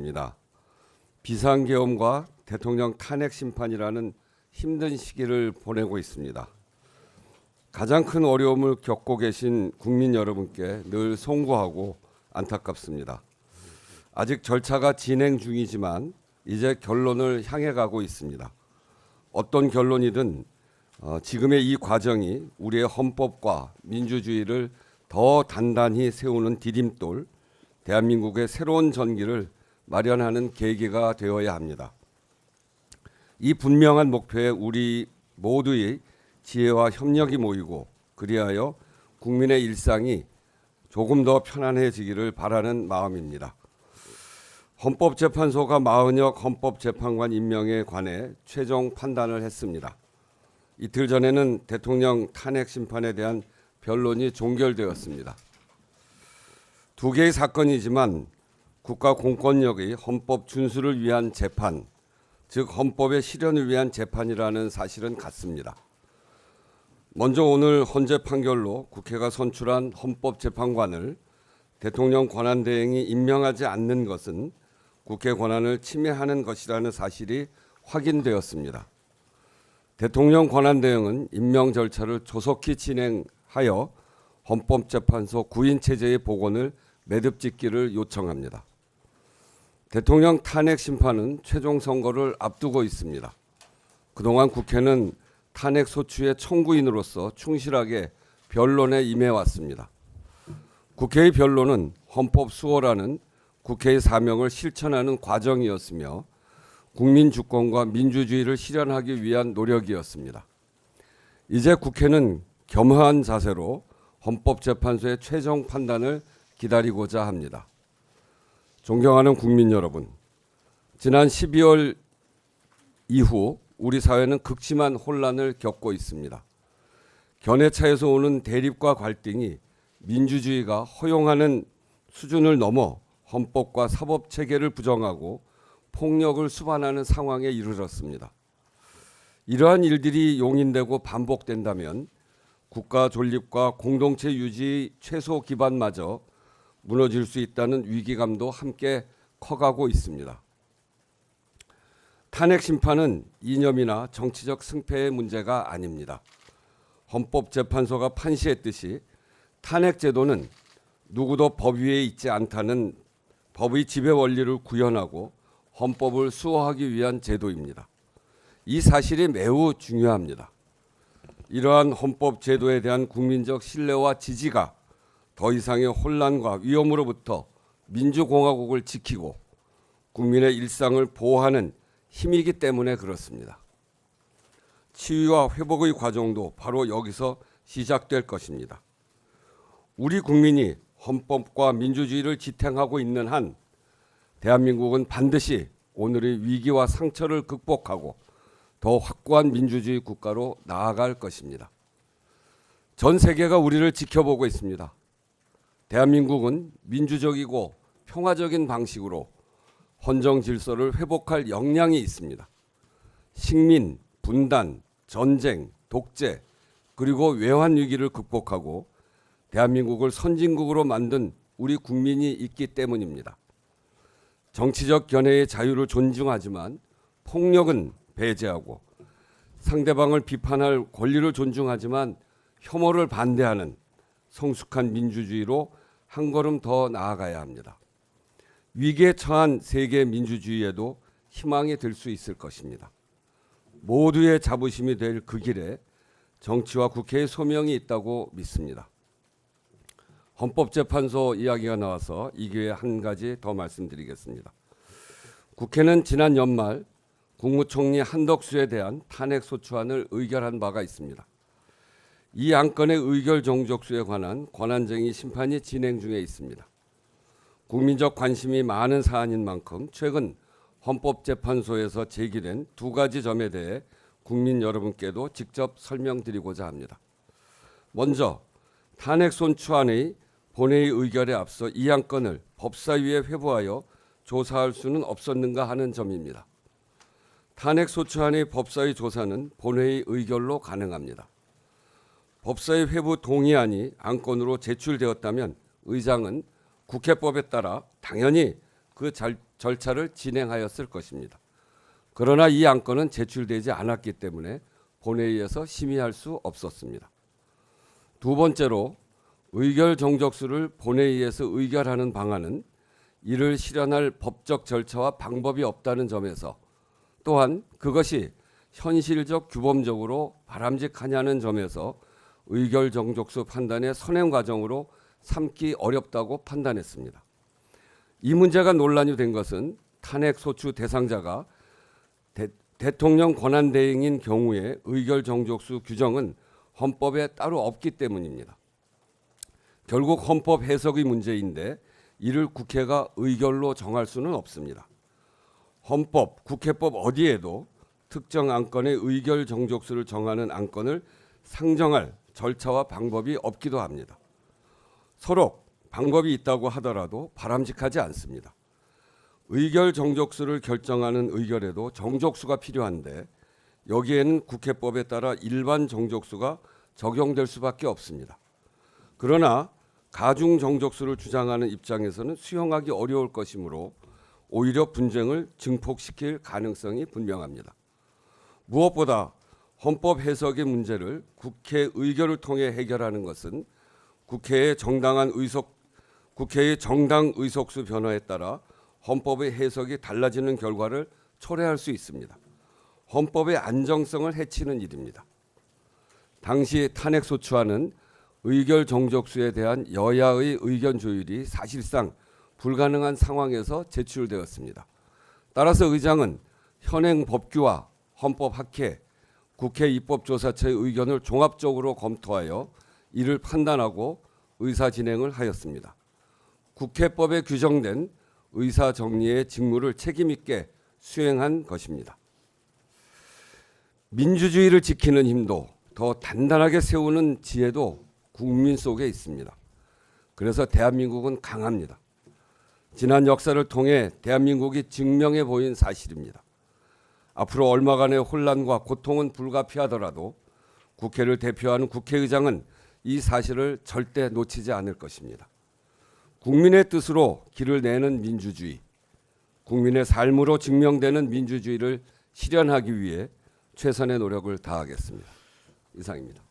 시간입니다. 비상계엄과 대통령 탄핵 심판이라는 힘든 시기를 보내고 있습니다. 가장 큰 어려움을 겪고 계신 국민 여러분께 늘 송구하고 안타깝습니다. 아직 절차가 진행 중이지만 이제 결론을 향해 가고 있습니다. 어떤 결론이든 지금의 이 과정이 우리의 헌법과 민주주의를 더 단단히 세우는 디딤돌, 대한민국의 새로운 전기를 마련하는 계기가 되어야 합니다. 이 분명한 목표에 우리 모두의 지혜와 협력이 모이고 그리하여 국민의 일상이 조금 더 편안해지기를 바라는 마음입니다. 헌법재판소가 마은혁 헌법재판관 임명에 관해 최종 판단을 했습니다. 이틀 전에는 대통령 탄핵 심판에 대한 변론이 종결되었습니다. 두 개의 사건이지만 국가 공권력의 헌법 준수를 위한 재판, 즉 헌법의 실현을 위한 재판이라는 사실은 같습니다. 먼저 오늘 헌재 판결로 국회가 선출한 헌법재판관을 대통령 권한대행이 임명하지 않는 것은 국회 권한을 침해하는 것이라는 사실이 확인되었습니다. 대통령 권한대행은 임명 절차를 조속히 진행하여 헌법재판소 구인체제의 복원을 매듭짓기를 요청합니다. 대통령 탄핵 심판은 최종 선거를 앞두고 있습니다. 그동안 국회는 탄핵 소추의 청구인으로서 충실하게 변론에 임해왔습니다. 국회의 변론은 헌법 수호라는 국회의 사명을 실천하는 과정이었으며 국민 주권과 민주주의를 실현하기 위한 노력이었습니다. 이제 국회는 겸허한 자세로 헌법재판소의 최종 판단을 기다리고자 합니다. 존경하는 국민 여러분, 지난 12월 이후 우리 사회는 극심한 혼란을 겪고 있습니다. 견해차에서 오는 대립과 갈등이 민주주의가 허용하는 수준을 넘어 헌법과 사법체계를 부정하고 폭력을 수반하는 상황에 이르렀습니다. 이러한 일들이 용인되고 반복된다면 국가 존립과 공동체 유지의 최소 기반마저 무너질 수 있다는 위기감도 함께 커가고 있습니다. 탄핵 심판은 이념이나 정치적 승패의 문제가 아닙니다. 헌법재판소가 판시했듯이 탄핵 제도는 누구도 법 위에 있지 않다는 법의 지배 원리를 구현하고 헌법을 수호하기 위한 제도입니다. 이 사실이 매우 중요합니다. 이러한 헌법 제도에 대한 국민적 신뢰와 지지가 더 이상의 혼란과 위험으로부터 민주공화국을 지키고 국민의 일상을 보호하는 힘이기 때문에 그렇습니다. 치유와 회복의 과정도 바로 여기서 시작될 것입니다. 우리 국민이 헌법과 민주주의를 지탱하고 있는 한 대한민국은 반드시 오늘의 위기와 상처를 극복하고 더 확고한 민주주의 국가로 나아갈 것입니다. 전 세계가 우리를 지켜보고 있습니다. 대한민국은 민주적이고 평화적인 방식으로 헌정 질서를 회복할 역량이 있습니다. 식민, 분단, 전쟁, 독재, 그리고 외환 위기를 극복하고 대한민국을 선진국으로 만든 우리 국민이 있기 때문입니다. 정치적 견해의 자유를 존중하지만 폭력은 배제하고 상대방을 비판할 권리를 존중하지만 혐오를 반대하는 성숙한 민주주의로 한 걸음 더 나아가야 합니다. 위기에 처한 세계 민주주의에도 희망이 될 수 있을 것입니다. 모두의 자부심이 될 그 길에 정치와 국회의 소명이 있다고 믿습니다. 헌법재판소 이야기가 나와서 이 기회에 한 가지 더 말씀드리겠습니다. 국회는 지난 연말 국무총리 한덕수에 대한 탄핵소추안을 의결한 바가 있습니다. 이 안건의 의결 정족수에 관한 권한쟁의 심판이 진행 중에 있습니다. 국민적 관심이 많은 사안인 만큼 최근 헌법재판소에서 제기된 두 가지 점에 대해 국민 여러분께도 직접 설명드리고자 합니다. 먼저 탄핵소추안의 본회의 의결에 앞서 이 안건을 법사위에 회부하여 조사할 수는 없었는가 하는 점입니다. 탄핵소추안의 법사위 조사는 본회의 의결로 가능합니다. 법사위 회부 동의안이 안건으로 제출되었다면 의장은 국회법에 따라 당연히 그 절차를 진행하였을 것입니다. 그러나 이 안건은 제출되지 않았기 때문에 본회의에서 심의할 수 없었습니다. 두 번째로 의결 정족수를 본회의에서 의결하는 방안은 이를 실현할 법적 절차와 방법이 없다는 점에서, 또한 그것이 현실적 규범적으로 바람직하냐는 점에서 의결 정족수 판단의 선행 과정으로 삼기 어렵다고 판단했습니다. 이 문제가 논란이 된 것은 탄핵 소추 대상자가 대통령 권한대행인 경우에 의결 정족수 규정은 헌법에 따로 없기 때문입니다. 결국 헌법 해석의 문제인데 이를 국회가 의결로 정할 수는 없습니다. 헌법, 국회법 어디에도 특정 안건의 의결 정족수를 정하는 안건을 상정할 절차와 방법이 없기도 합니다. 서로 방법이 있다고 하더라도 바람직하지 않습니다. 의결 정족수를 결정하는 의결에도 정족수가 필요한데 여기에는 국회법에 따라 일반 정족수가 적용될 수밖에 없습니다. 그러나 가중 정족수를 주장하는 입장에서는 수용하기 어려울 것이므로 오히려 분쟁을 증폭시킬 가능성이 분명합니다. 무엇보다 헌법 해석의 문제를 국회 의결을 통해 해결하는 것은 국회의 정당 의석수 변화에 따라 헌법의 해석이 달라지는 결과를 초래할 수 있습니다. 헌법의 안정성을 해치는 일입니다. 당시 탄핵 소추안은 의결 정족수에 대한 여야의 의견 조율이 사실상 불가능한 상황에서 제출되었습니다. 따라서 의장은 현행 법규와 헌법 학회, 국회 입법조사처의 의견을 종합적으로 검토하여 이를 판단하고 의사 진행을 하였습니다. 국회법에 규정된 의사 정리의 직무를 책임 있게 수행한 것입니다. 민주주의를 지키는 힘도 더 단단하게 세우는 지혜도 국민 속에 있습니다. 그래서 대한민국은 강합니다. 지난 역사를 통해 대한민국이 증명해 보인 사실입니다. 앞으로 얼마간의 혼란과 고통은 불가피하더라도 국회를 대표하는 국회의장은 이 사실을 절대 놓치지 않을 것입니다. 국민의 뜻으로 길을 내는 민주주의, 국민의 삶으로 증명되는 민주주의를 실현하기 위해 최선의 노력을 다하겠습니다. 이상입니다.